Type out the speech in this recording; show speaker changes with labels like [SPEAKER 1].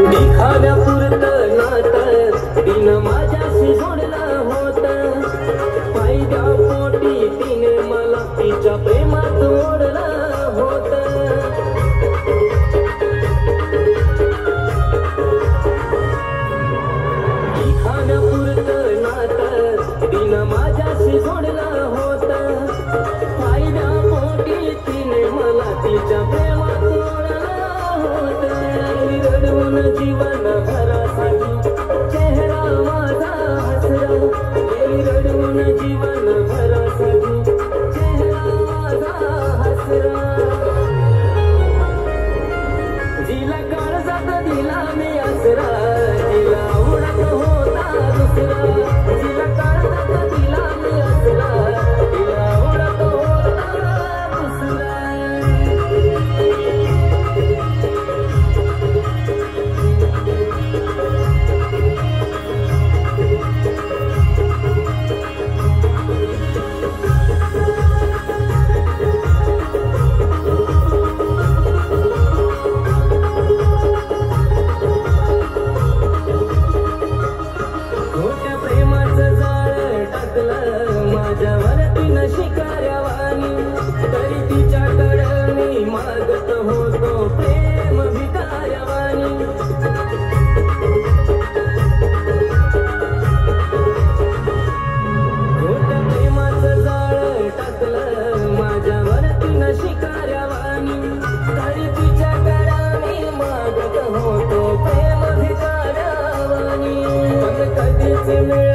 [SPEAKER 1] दिखाव्यापुरतं नातं तिनं माझ्याशी जोडलं होतं. फायद्या पोटी तिने मला तिच्या प्रेमात ओढलं होतं. दिखाव्यापुरतं नातं तिनं माझ्याशी जोडलं होतं. फायद्या पोटी तिने मला तिच्या प्रेमात ओढलं होतं. रडवून जीवन भरासाठी चेहरा माझा हसरा. रडवून जीवन भरासाठी चेहरा माझा हसरा. जिला काळजात दिला मी आसरा. जिला आवडत होता दुसरा. जिला काळजात दिला मी आसरा. जिला आवडत होता दुसरा. खोट्या प्रेमाचं जाळं टाकलं माझ्यावर तिनं शिकाऱ्यावानी. तरी तिच्याकडं मी मागत होतो प्रेम भिकाऱ्यावानी. खोट्या प्रेमाचं जाळं टाकलं माझ्यावर तिनं शिकाऱ्यावानी. तरी तिच्याकडं मी मागत होतो प्रेम भिकाऱ्यावानी. पण कधीच मिळालं